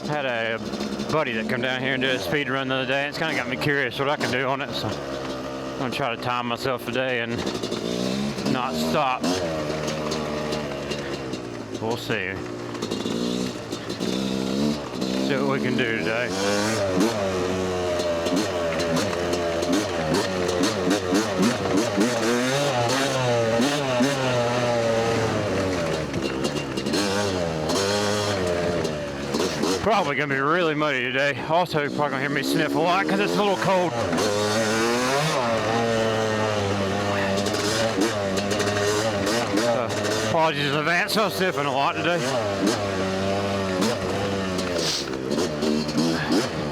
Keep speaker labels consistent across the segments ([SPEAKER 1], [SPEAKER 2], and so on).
[SPEAKER 1] Had a buddy that come down here and did a speed run the other day. It's kind of got me curious what I can do on it, so I'm gonna try to time myself today and not stop. We'll see. See what we can do today. Probably gonna be really muddy today. Also, you're probably gonna hear me sniff a lot because it's a little cold. Apologies in advance, I'm sniffing a lot today.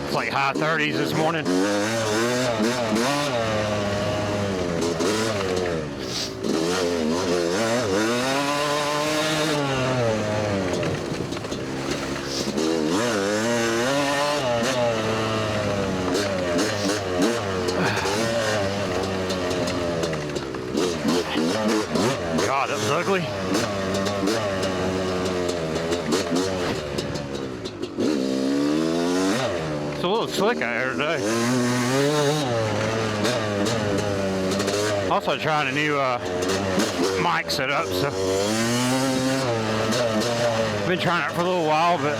[SPEAKER 1] It's like high 30s this morning. God, that was ugly. It's a little slick out here today. Also trying a new mic setup, so been trying it for a little while, but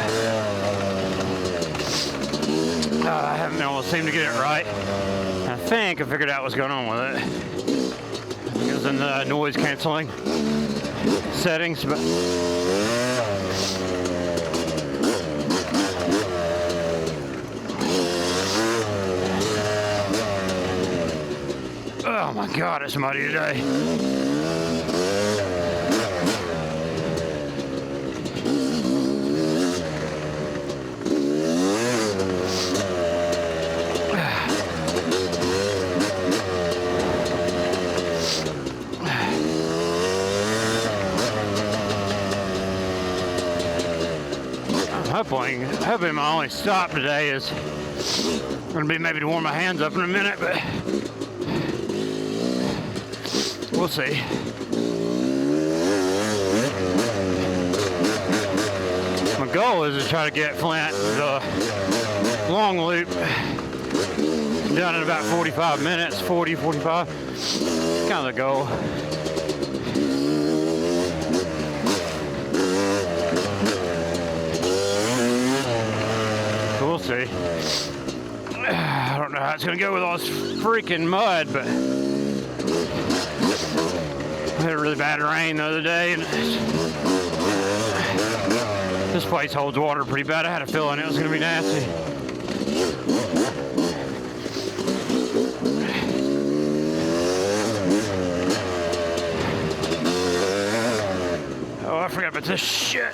[SPEAKER 1] I haven't been able to seem to get it right. I think I figured out what's going on with it. It was in the noise canceling settings, but oh my God, it's muddy today. Hoping my only stop today is going to be maybe to warm my hands up in a minute, but we'll see. My goal is to try to get Flint the long loop done in about 45 minutes, 40, 45. Kind of the goal. We'll see. I don't know how it's going to go with all this freaking mud, but we had a really bad rain the other day, and this place holds water pretty bad. I had a feeling it was going to be nasty. Oh, I forgot about this shit.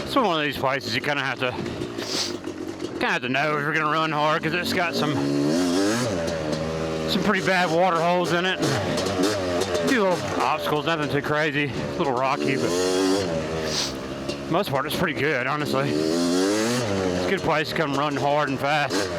[SPEAKER 1] It's one of these places you kind of have to know if you're going to run hard, because it's got some pretty bad water holes in it. A few little obstacles, nothing too crazy, a little rocky, but most part it's pretty good, honestly. It's a good place to come run hard and fast.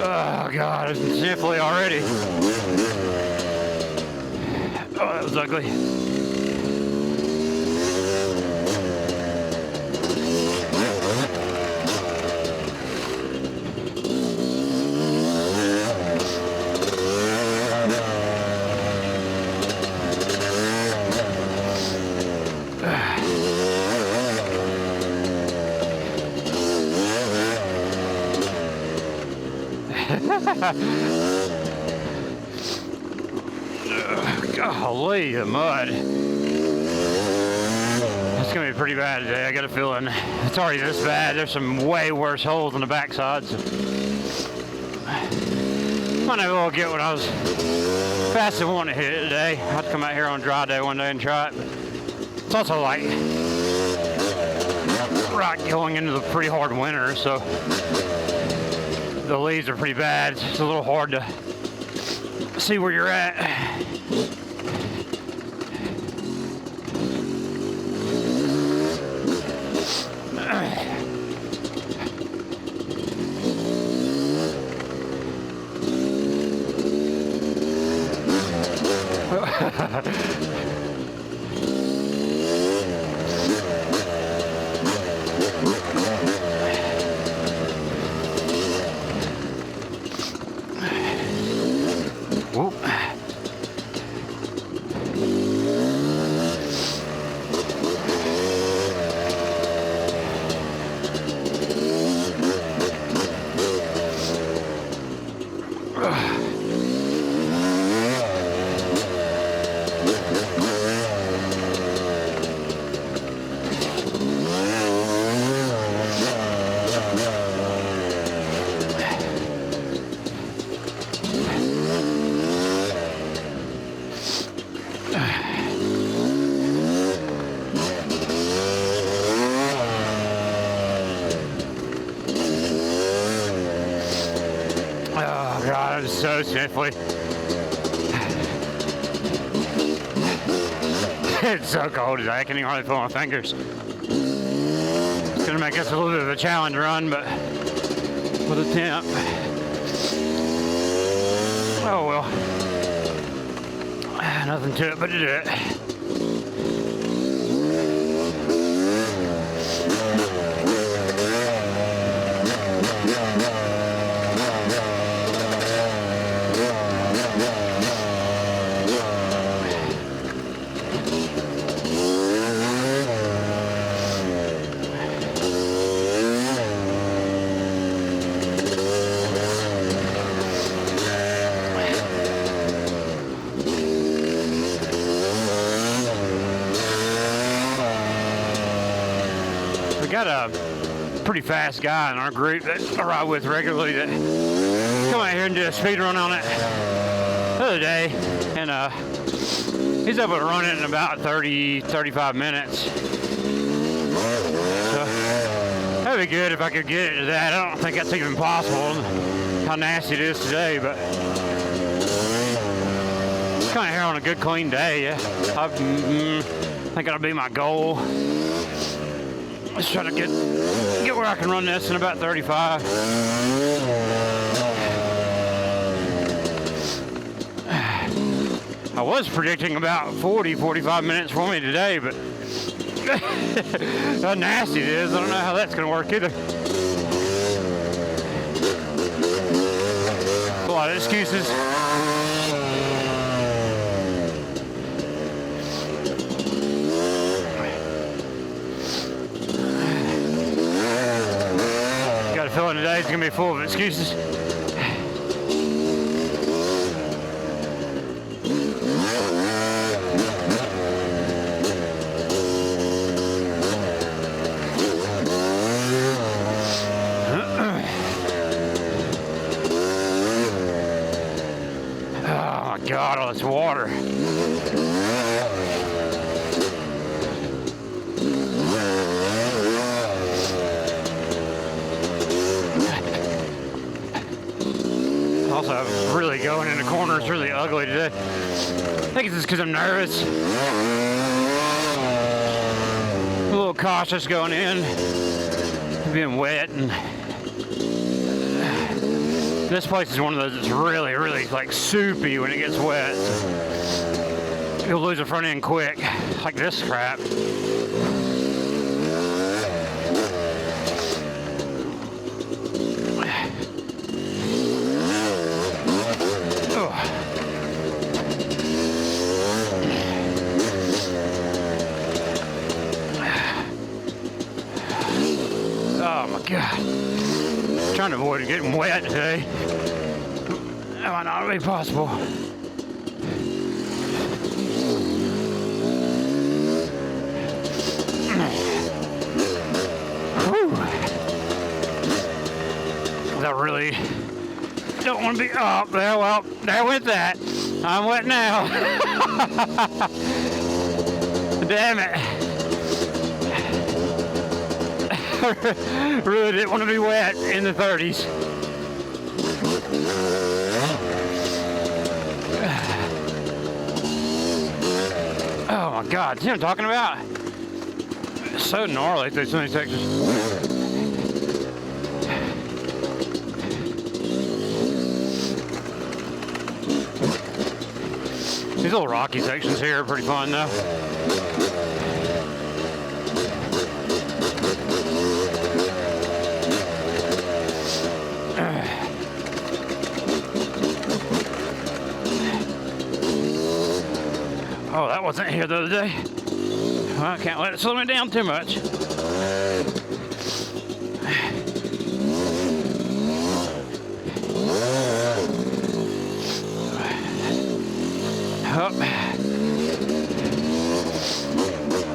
[SPEAKER 1] Oh God, it's sniffly already. Oh, that was ugly. Golly, the mud. It's gonna be pretty bad today. I got a feeling it's already this bad. There's some way worse holes on the backside. So might not be able to get what I was fast and wanting to hit it today. I'll have to come out here on a dry day one day and try it. But it's also like right going into the pretty hard winter, so the leaves are pretty bad. It's a little hard to see where you're at. Whoop. Oh God, I'm so sniffly. It's so cold today, I can't even hardly feel my fingers. It's gonna make this a little bit of a challenge run, but with a temp. Oh well. Nothing to it but to do it. We got a pretty fast guy in our group that I ride with regularly that come out here and do a speed run on it the other day, and he's able to run it in about 35 minutes. So that'd be good if I could get it to that. I don't think that's even possible, how nasty it is today, but it's kind of here on a good clean day. Yeah, I think that'll be my goal. Let's try to get where I can run this in about 35. I was predicting about 45 minutes for me today, but how nasty it is, I don't know how that's going to work either. A lot of excuses. Got a feeling today's going to be full of excuses. God, all this water. Also, really going in the corners really ugly today. I think it's just because I'm nervous. A little cautious going in, being wet, and this place is one of those that's really, really like soupy when it gets wet. You'll lose the front end quick, like this crap. Oh my God. Trying to avoid getting wet today. That might not be possible. Whew. I really don't want to be up there. Well, there went that. I'm wet now. Damn it. Really didn't want to be wet in the 30s. Oh my God, see what I'm talking about? It's so gnarly through some of these sections. These little rocky sections here are pretty fun though. Oh, that wasn't here the other day. Well, I can't let it slow me down too much. Oh.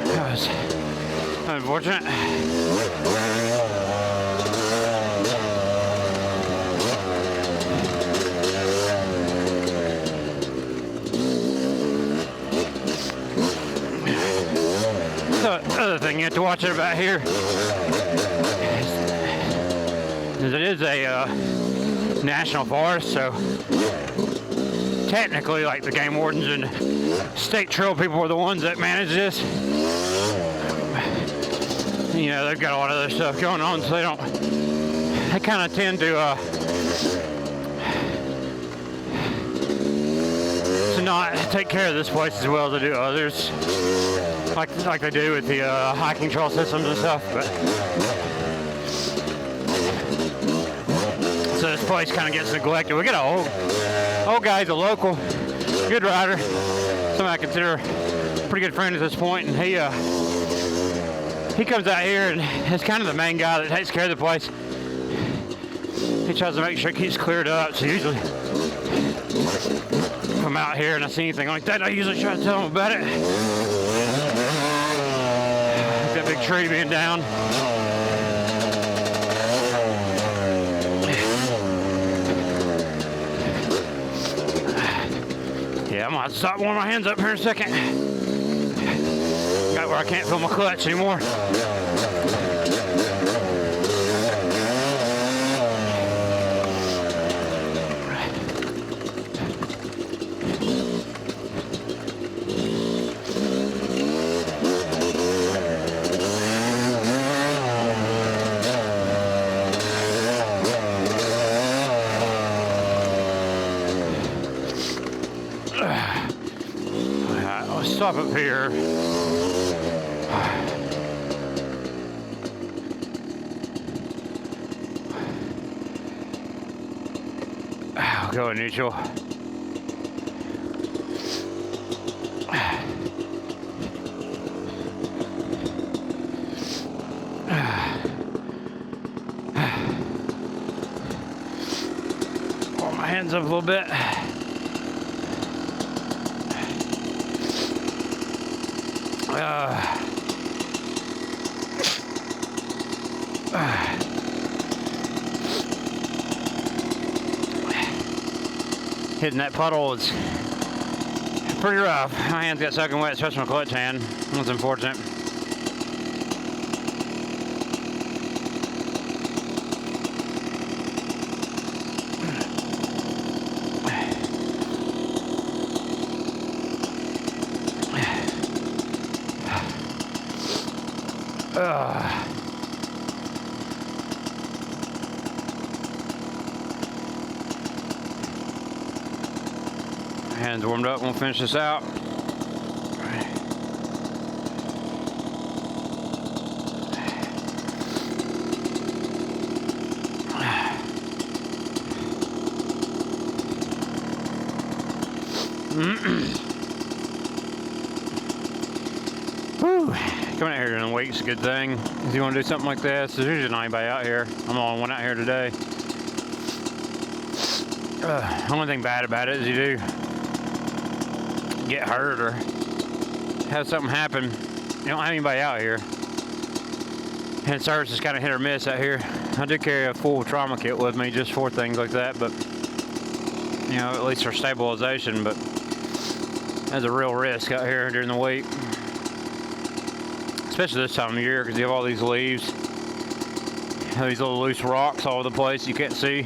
[SPEAKER 1] That was unfortunate. The other thing you have to watch about here is it is a national forest, so technically, like, the game wardens and state trail people are the ones that manage this. You know, they've got a lot of other stuff going on, so they kind of tend to not take care of this place as well as they do others, like they do with the hiking trail systems and stuff. But so this place kind of gets neglected. We got an old guy, he's a local, good rider, somebody I consider a pretty good friend at this point, and he comes out here and is kind of the main guy that takes care of the place. He tries to make sure it keeps cleared up, so usually if I'm out here and I see anything like that, I usually try to tell him about it. That big tree being down. Yeah, I'm gonna have to stop warming my hands up here in a second. Got where I can't feel my clutch anymore. Stop up here. I'll go in neutral. Pull my hands up a little bit. Hitting that puddle is pretty rough. My hands got soaking wet, especially my clutch hand. That's unfortunate. Hands warmed up, we'll finish this out. Whew. Coming out here during the week is a good thing. If you want to do something like this, there's usually not anybody out here. I'm the only one out here today. The only thing bad about it is you do get hurt or have something happen. You don't have anybody out here. And service is kind of hit or miss out here. I do carry a full trauma kit with me just for things like that, but you know, at least for stabilization, but there's a real risk out here during the week. Especially this time of year because you have all these leaves. These little loose rocks all over the place you can't see.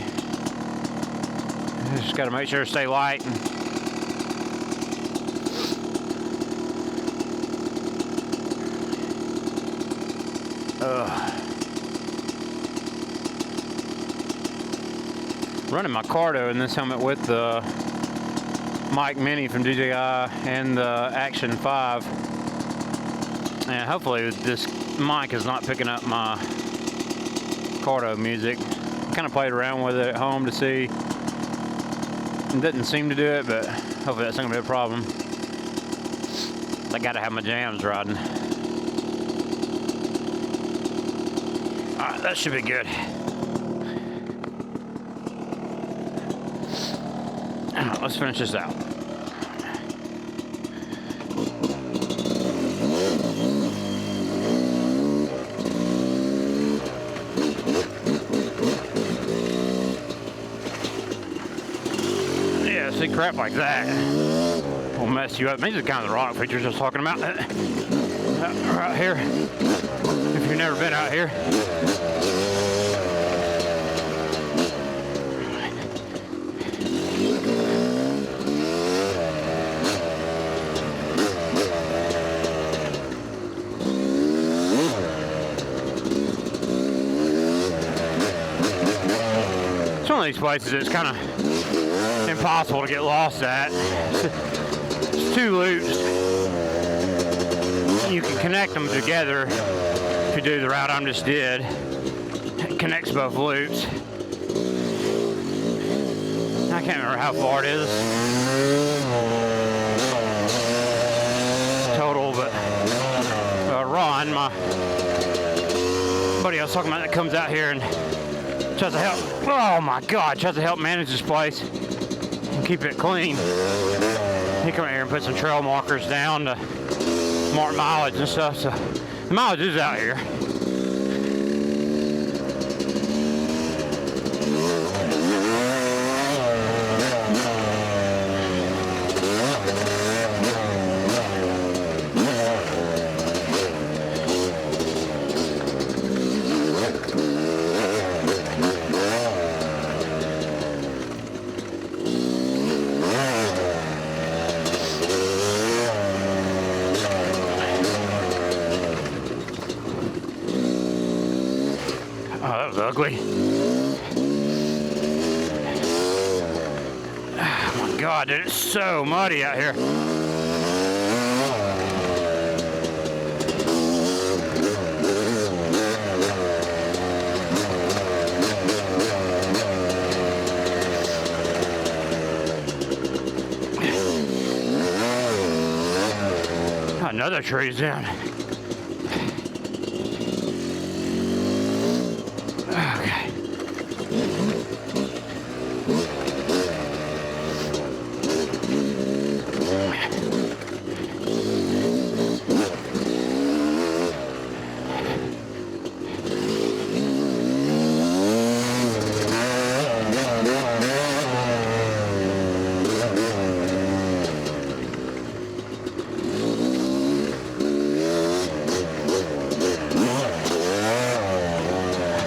[SPEAKER 1] Just got to make sure to stay light. Running my Cardo in this helmet with the mic Mini from DJI and the Action 5, and hopefully this mic is not picking up my Cardo music. Kind of played around with it at home to see. It didn't seem to do it, but hopefully that's not gonna be a problem. I gotta have my jams riding. All right, that should be good. All right, let's finish this out. Yeah, see, crap like that will mess you up. These are kind of the rock features I was talking about. Right here, if you've never been out here. Some of these places it's kind of impossible to get lost at. It's two loops. You can connect them together if you do the route I just did. It connects both loops. I can't remember how far it is total, but Ron, my buddy I was talking about, that comes out here and tries to help. Oh my God! Tries to help manage this place and keep it clean. He come out here and put some trail markers down to mark mileage and stuff. So the mileage is out here. Oh, that was ugly. Oh my God, dude, it's so muddy out here. Another tree's down. Okay.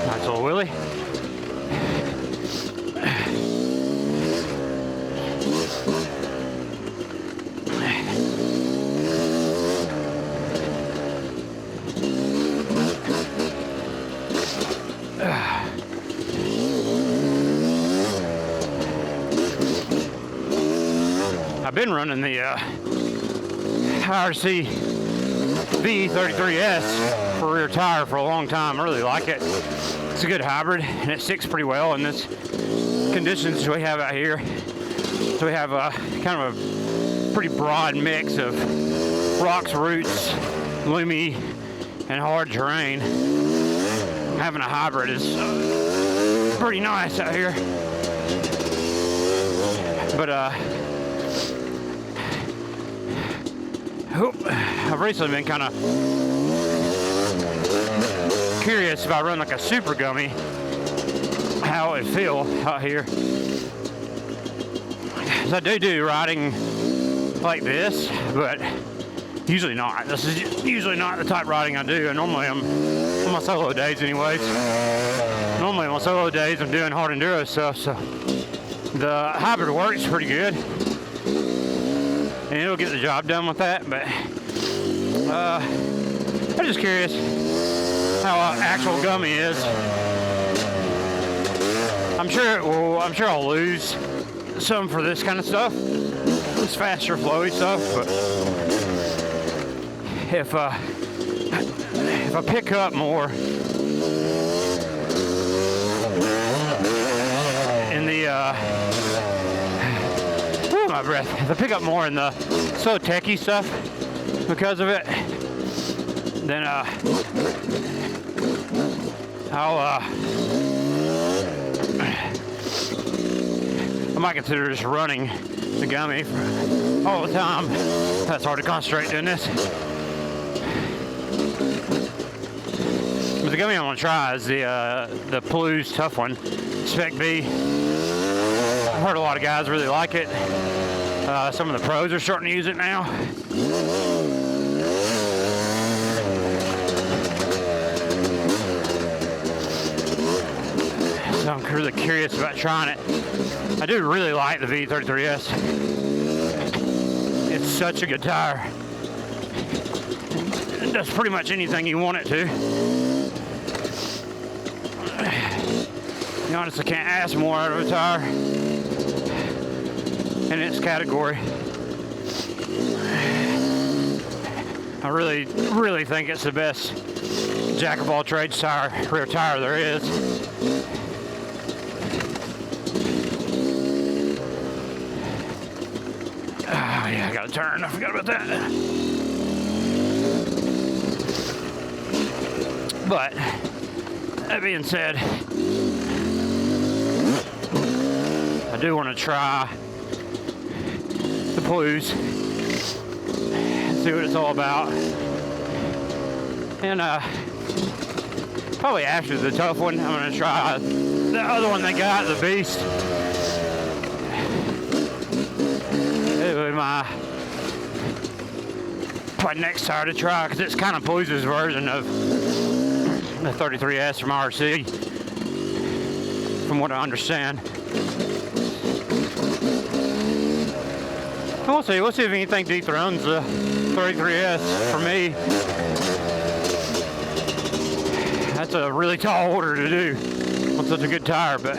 [SPEAKER 1] Nice little wheelie. I've been running the IRC V33S for rear tire for a long time. I really like it. It's a good hybrid and it sticks pretty well in this conditions we have out here. So we have a kind of a pretty broad mix of rocks, roots, loomy, and hard terrain. Having a hybrid is pretty nice out here. But I've recently been kind of curious if I run like a super gummy, how it would feel out here. So I do riding like this, but Usually not. This is usually not the type of riding I do. And normally I'm on my solo days anyways. Normally on my solo days I'm doing hard enduro stuff, so the hybrid works pretty good. And it'll get the job done with that, but I'm just curious how actual gummy is. I'm sure I'll lose some for this kind of stuff. This faster flowy stuff, but if I pick up more in the my breath. If I pick up more in the so techie stuff because of it, then I might consider just running the gummy all the time. That's hard to concentrate doing this. But the gummy I want to try is the Palouse Tough One, Spec B. I've heard a lot of guys really like it. Some of the pros are starting to use it now. So I'm really curious about trying it. I do really like the V33S. It's such a good tire. It does pretty much anything you want it to. You honestly can't ask more out of a tire in its category. I really think it's the best jack of all trades rear tire there is. Oh yeah, I gotta turn. I forgot about that. But that being said, I do want to try the Palouse, see what it's all about, and probably after the Tough One, I'm going to try the other one they got, the Beast. It'll be my probably next tire to try, because it's kind of Palouse's version of the 33S from RC, from what I understand. We'll see if anything dethrones the 33S for me. That's a really tall order to do on such a good tire, but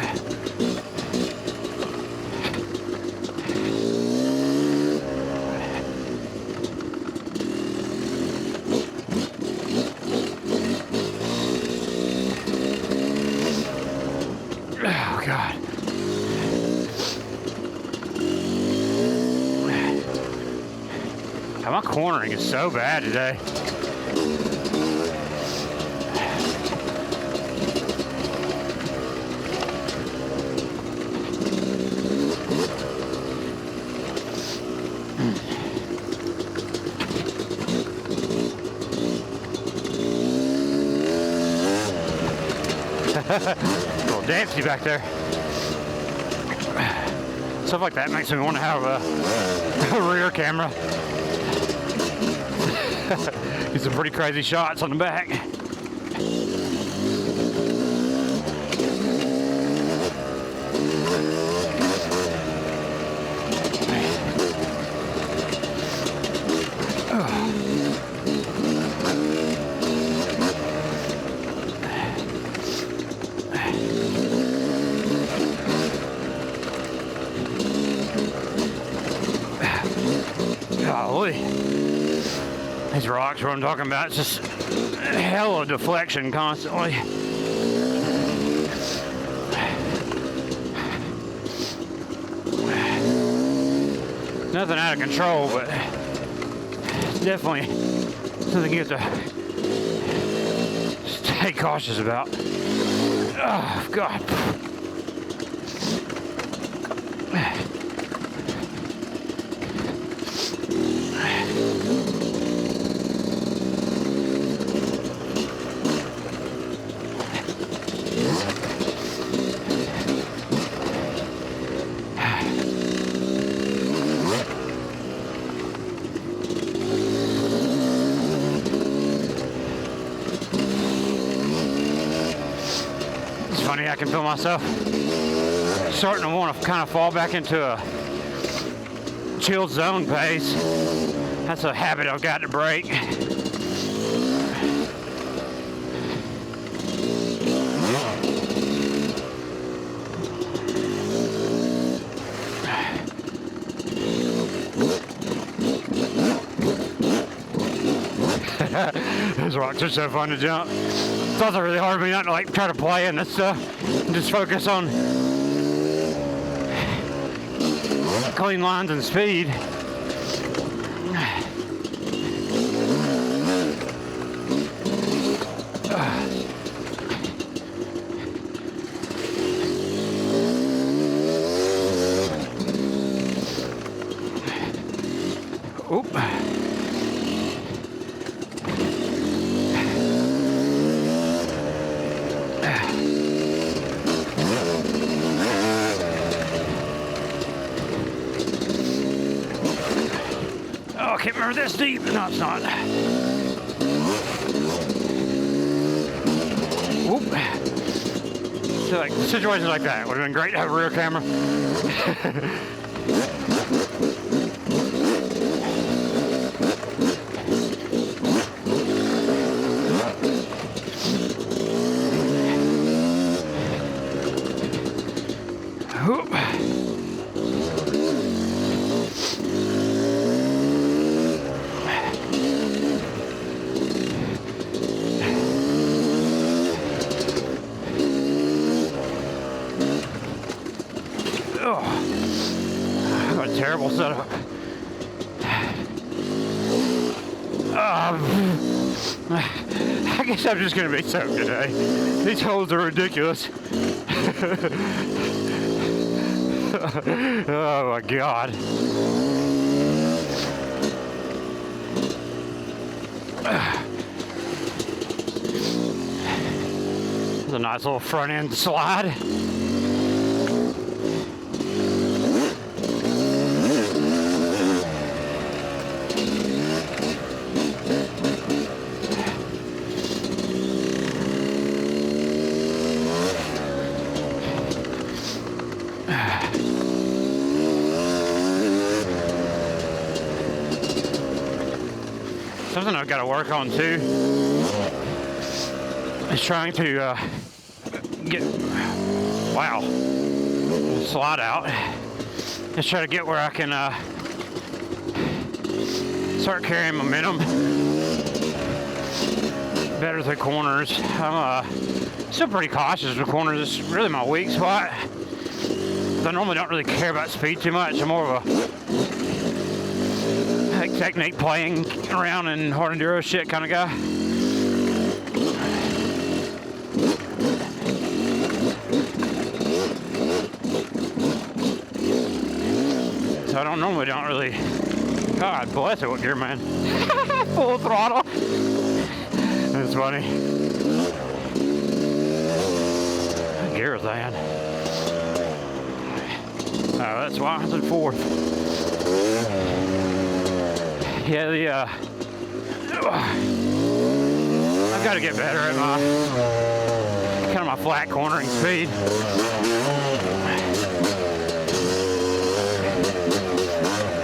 [SPEAKER 1] oh God. My cornering is so bad today. Little dancey back there. Stuff like that makes me want to have a rear camera. Get some pretty crazy shots on the back. Golly. These rocks, what I'm talking about, it's just hella deflection constantly. Nothing out of control, but definitely something you have to stay cautious about. Oh, God. funny. I can feel myself starting to want to kind of fall back into a chilled zone pace. That's a habit I've got to break. Those rocks are so fun to jump. It's also really hard for me not to like try to play in this stuff and just focus on clean lines and speed. Oop. Oh, I can't remember this deep. No, it's not. Whoop. So like situations like that would have been great to have a rear camera. Whoop. Oh, what a terrible setup. I guess I'm just gonna be soaked today. These holes are ridiculous. Oh my God. It's a nice little front end slide. Something I've got to work on too is trying to get, wow, slide out. Just try to get where I can start carrying momentum better through corners. I'm still pretty cautious with corners. It's really my weak spot. I normally don't really care about speed too much. I'm more of a technique playing around and hard enduro shit kind of guy. So I don't really, God bless it, what gear, man. Full throttle. That's funny. What gear is that? Oh, that's why I was in fourth. Yeah, I've got to get better at my flat cornering speed.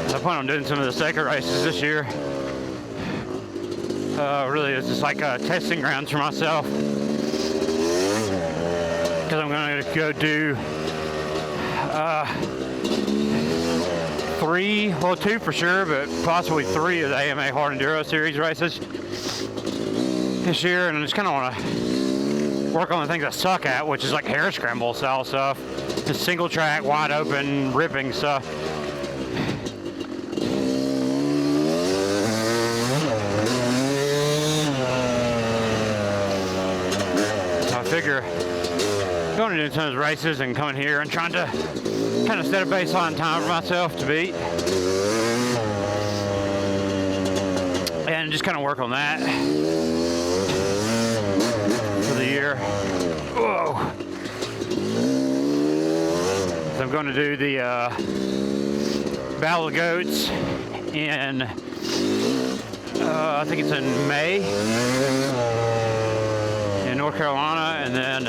[SPEAKER 1] I plan on doing some of the Seika races this year. Really, it's just like testing grounds for myself. Because I'm going to go do 2 for sure, but possibly 3 of the AMA Hard Enduro Series races this year, and I just kind of want to work on the things I suck at, which is like hair scramble style stuff, just single track, wide open, ripping stuff. So I figure going into some of those races and coming here and trying to kind of set a baseline time for myself to beat. And just kind of work on that for the year. Whoa. So I'm going to do the Battle of the Goats in, I think it's in May in North Carolina, and then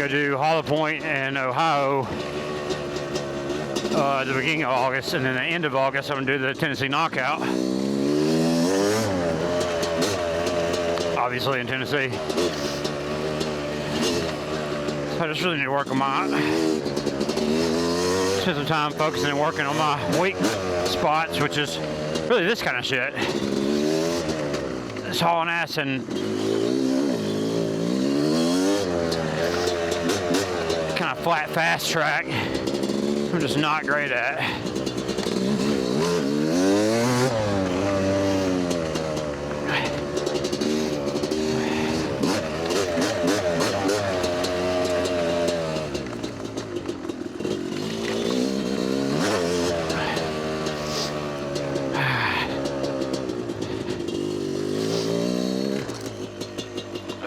[SPEAKER 1] go do Hollow Point in Ohio at the beginning of August, and then the end of August I'm gonna do the Tennessee Knockout. Obviously in Tennessee. So I just really need to work on my, spend some time focusing and working on my weak spots, which is really this kind of shit. This hauling ass and kind of flat fast track. I'm just not great at.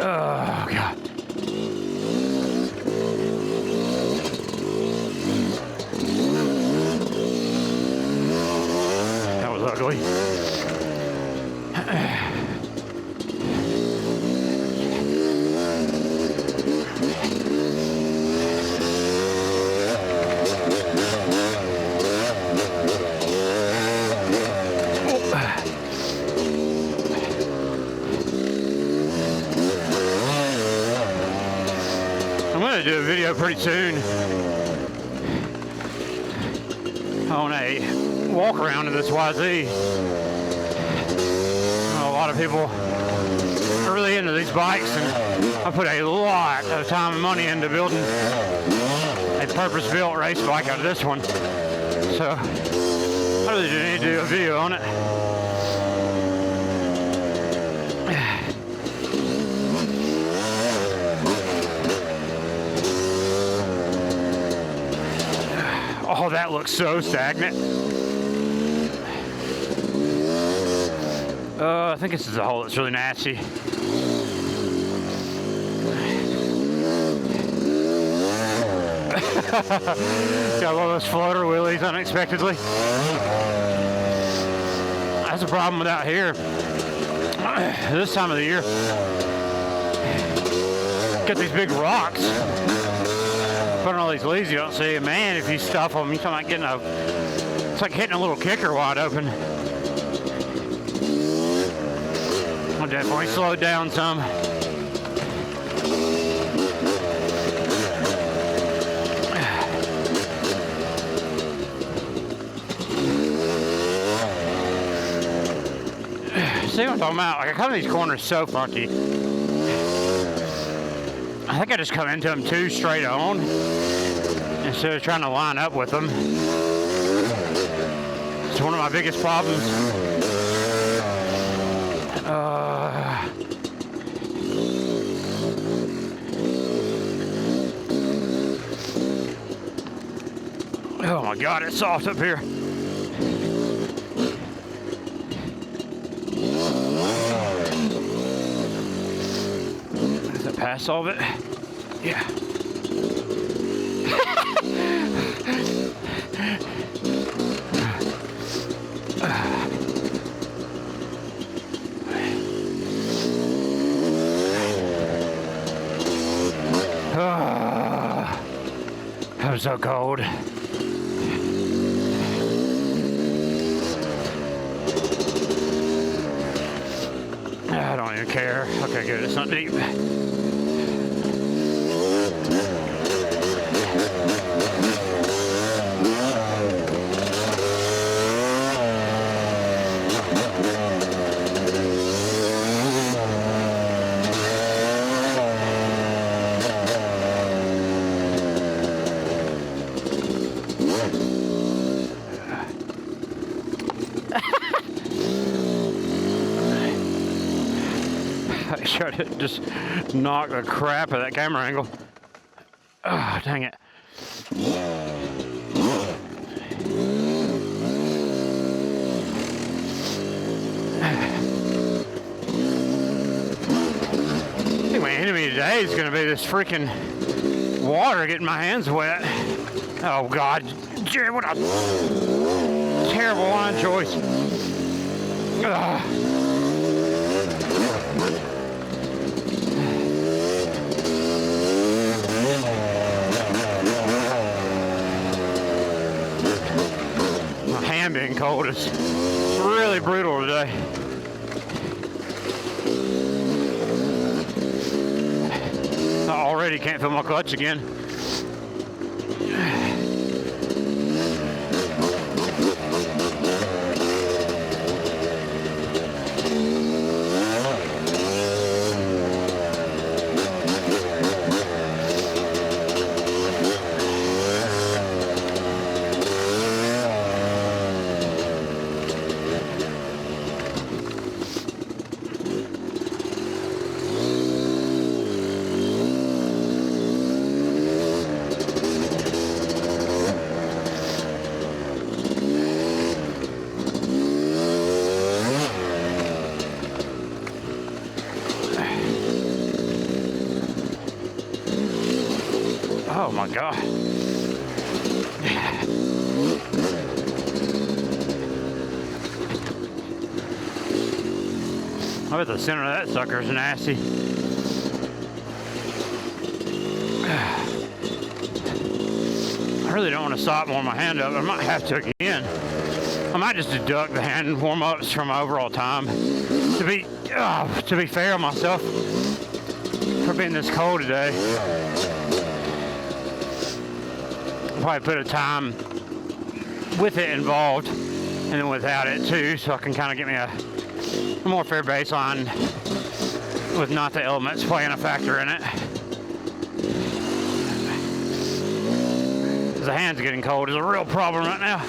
[SPEAKER 1] Oh, God. That was ugly. I'm going to do a video pretty soon on a walk around in this YZ. A lot of people are really into these bikes, and I put a lot of time and money into building a purpose-built race bike out of this one. So I really do need to do a video on it. Oh, that looks so stagnant. I think this is a hole that's really nasty. Got one of those floater wheelies unexpectedly. That's a problem with out here. This time of the year. Got these big rocks. Put on all these leaves you don't see. Man, if you stuff them, you're talking about getting it's like hitting a little kicker wide open. I'll definitely slow it down some. See what I'm talking about? Like, I come to these corners so funky. I think I just come into them too straight on instead of trying to line up with them. It's one of my biggest problems. Oh my God, it's soft up here. Does it pass all of it? Yeah. I'm so cold. I don't even care. Okay, good. It's not deep. I tried to just knock the crap out of that camera angle. Oh, dang it. I think my enemy today is going to be this freaking water getting my hands wet. Oh, God. Jared, what a terrible line choice. Ugh. cold. It's really brutal today. I already can't feel my clutch again. Oh my God. I bet the center of that sucker is nasty. I really don't want to stop and warm my hand up. I might have to again. I might just deduct the hand warm-ups from my overall time. To be fair on myself for being this cold today. Probably put a time with it involved and then without it too, so I can kind of get me a more fair baseline with not the elements playing a factor in it. The hand's getting cold is a real problem right now.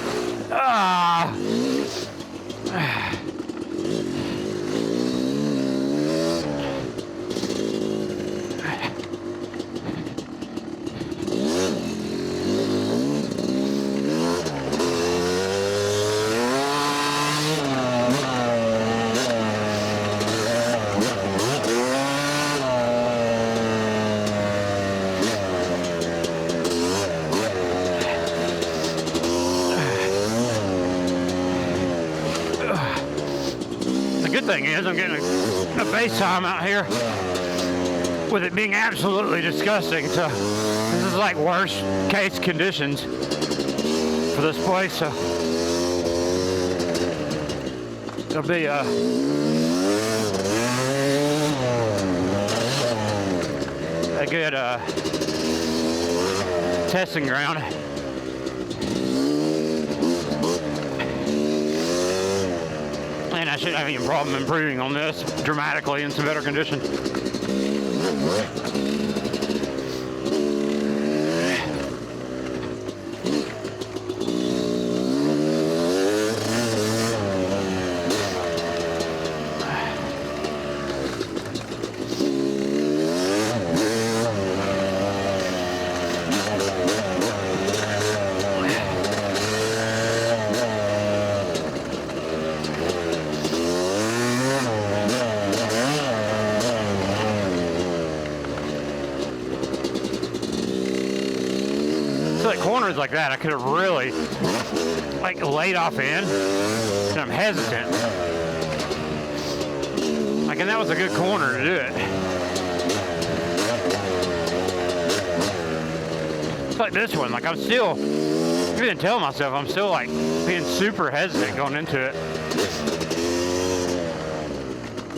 [SPEAKER 1] The good thing is I'm getting a base time out here with it being absolutely disgusting. So this is like worst case conditions for this place. So it'll be a good testing ground. And I shouldn't have any problem improving on this dramatically in some better condition. Like corners like that, I could have really like laid off in, and I'm hesitant. Like, and that was a good corner to do it. It's like this one, like I'm still, even telling myself, I'm still like being super hesitant going into it.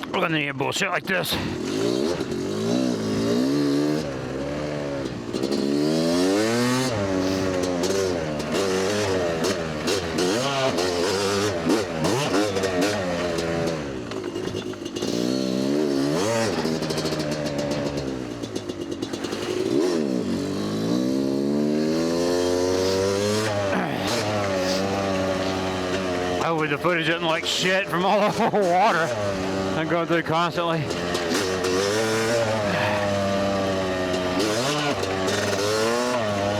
[SPEAKER 1] We're gonna need bullshit like this. Hopefully the footage isn't like shit from all the water I'm going through constantly.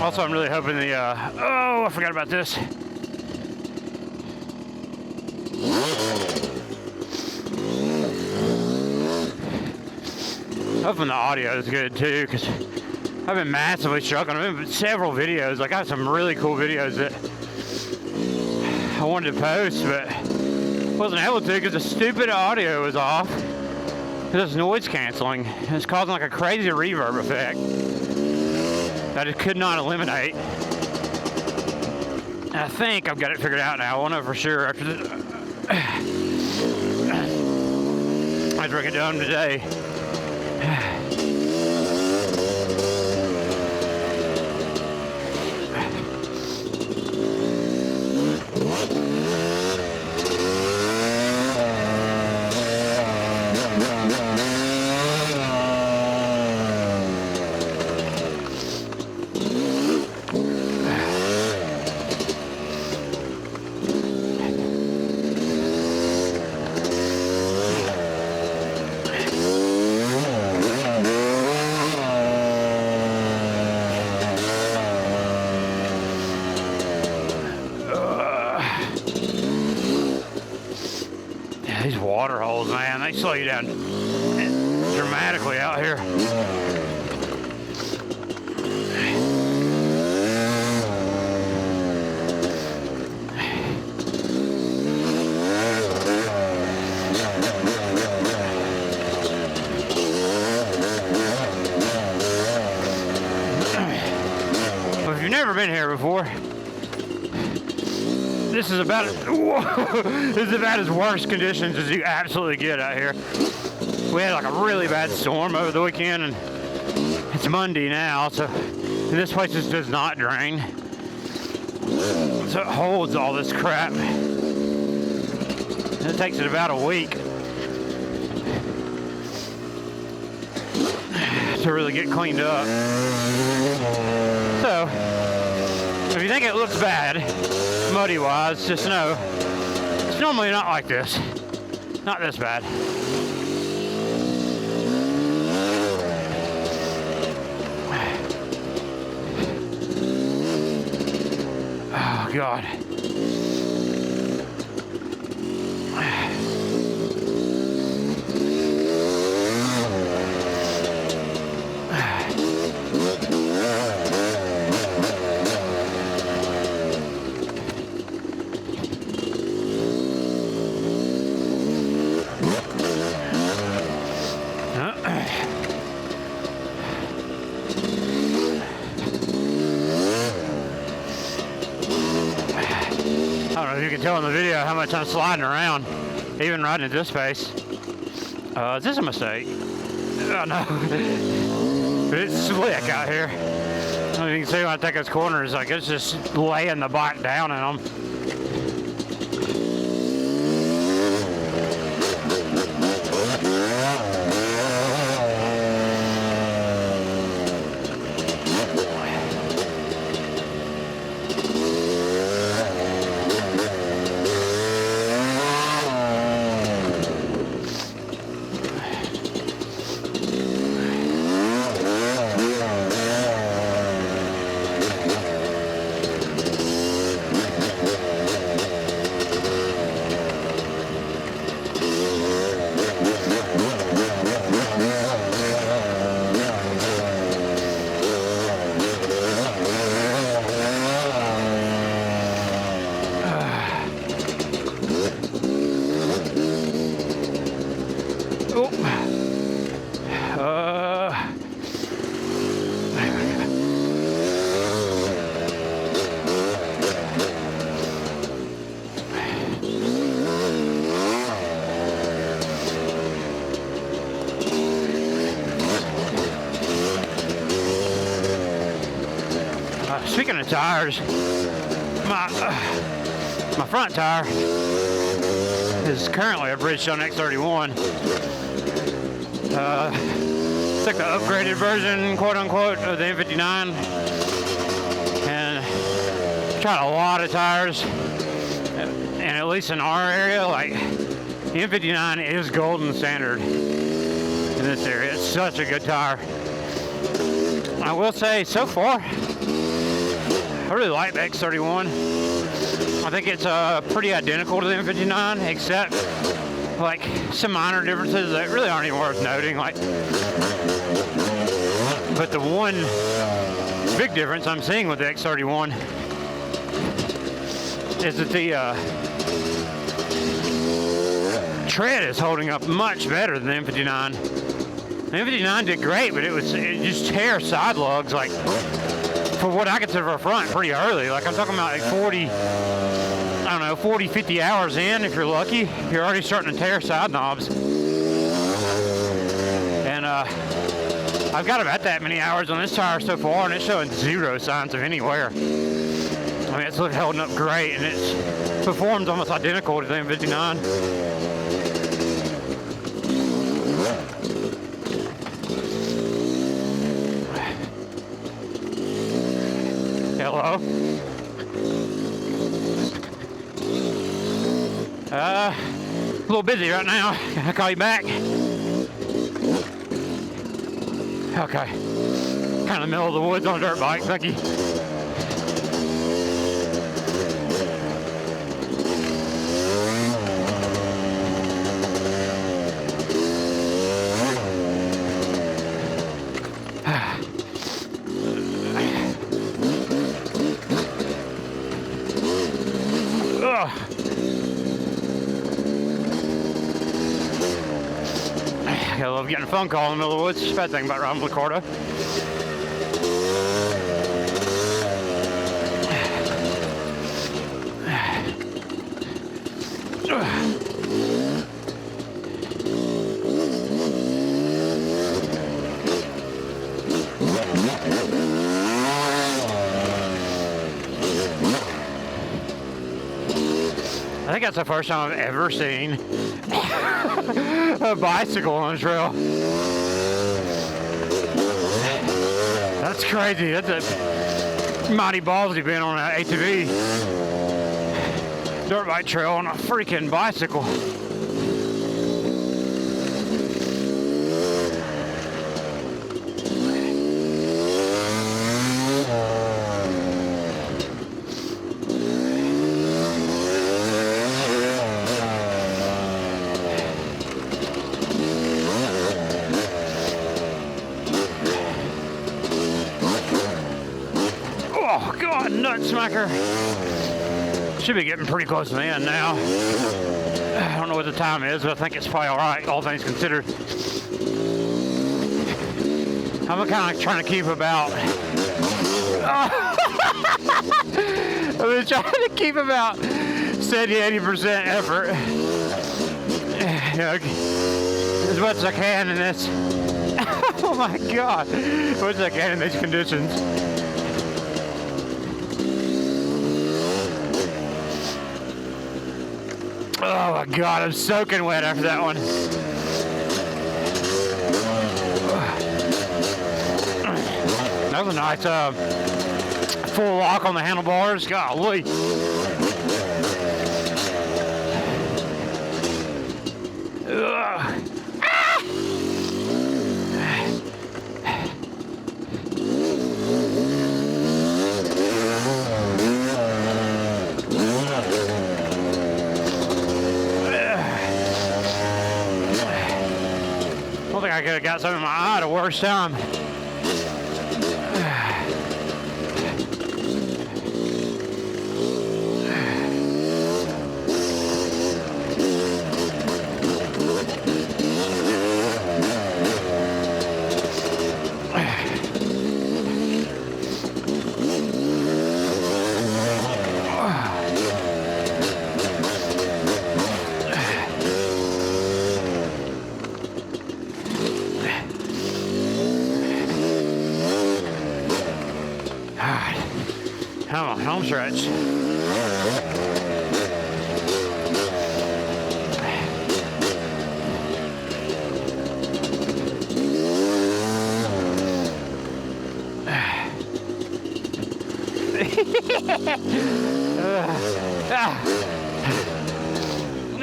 [SPEAKER 1] Also, I'm really hoping the, oh, I forgot about this. Hoping the audio is good too, because I've been massively struggling. I've been in several videos. Like, I have some really cool videos that I wanted to post, but wasn't able to because the stupid audio was off. It's noise canceling. It's causing like a crazy reverb effect that it could not eliminate. I think I've got it figured out now. I won't know for sure after I get done today. These water holes, man, they slow you down dramatically out here. Well, if you've never been here before, this is about as worst conditions as you absolutely get out here. We had like a really bad storm over the weekend, and it's Monday now, so this place just does not drain. So it holds all this crap. And it takes it about a week to really get cleaned up. So, if you think it looks bad, muddy wise, just know it's normally not like this. Not this bad. Oh God. I don't know if you can tell in the video how much I'm sliding around, even riding at this pace. Is this a mistake? Oh no. But it's slick out here. I mean, you can see when I take those corners, like it's just laying the bike down in them. Speaking of tires, my front tire is currently a Bridgestone X31. It's like the upgraded version, quote unquote, of the M59. And tried a lot of tires, and at least in our area, like the M59 is golden standard in this area. It's such a good tire. I will say, so far, I really like the X31. I think it's pretty identical to the M59, except like some minor differences that really aren't even worth noting. Like, but the one big difference I'm seeing with the X31 is that the tread is holding up much better than the M59. The M59 did great, but it just tear side lugs like for what I consider a front, pretty early. Like I'm talking about like 40, I don't know, 40, 50 hours in, if you're lucky, you're already starting to tear side knobs. And I've got about that many hours on this tire so far, and it's showing zero signs of any wear. I mean, it's holding up great, and it's performs almost identical to the M59. Hello? A little busy right now. Can I call you back? Okay. Kind of middle of the woods on a dirt bike. Thank you. I love getting a phone call in the middle of the woods. It's a bad thing about riding with Ricardo. I think that's the first time I've ever seen a bicycle on a trail. That's crazy. That's a mighty ballsy being on an ATV dirt bike trail on a freaking bicycle. Oh, God, nut smacker. Should be getting pretty close to the end now. I don't know what the time is, but I think it's probably all right, all things considered. I'm kind of trying to keep about... I've been trying to keep about 70-80% effort. You know, as much as I can in this. Oh, my God. As much as I can in these conditions. Oh my God, I'm soaking wet after that one. That was a nice full lock on the handlebars. Golly. Ugh. I think I could have got some in my eye at a worse time. Come on, home stretch.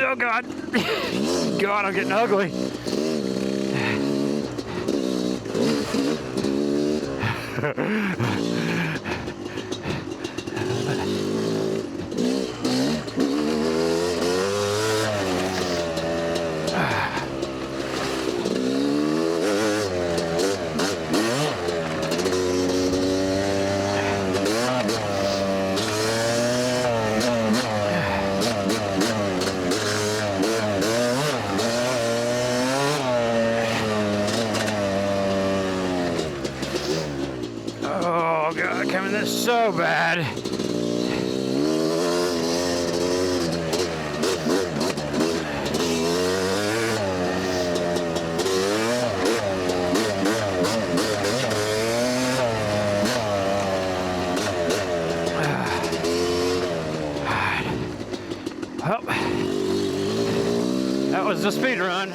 [SPEAKER 1] Oh, God. God, I'm getting ugly. Oh god, coming this so bad. Well, that was the speed run.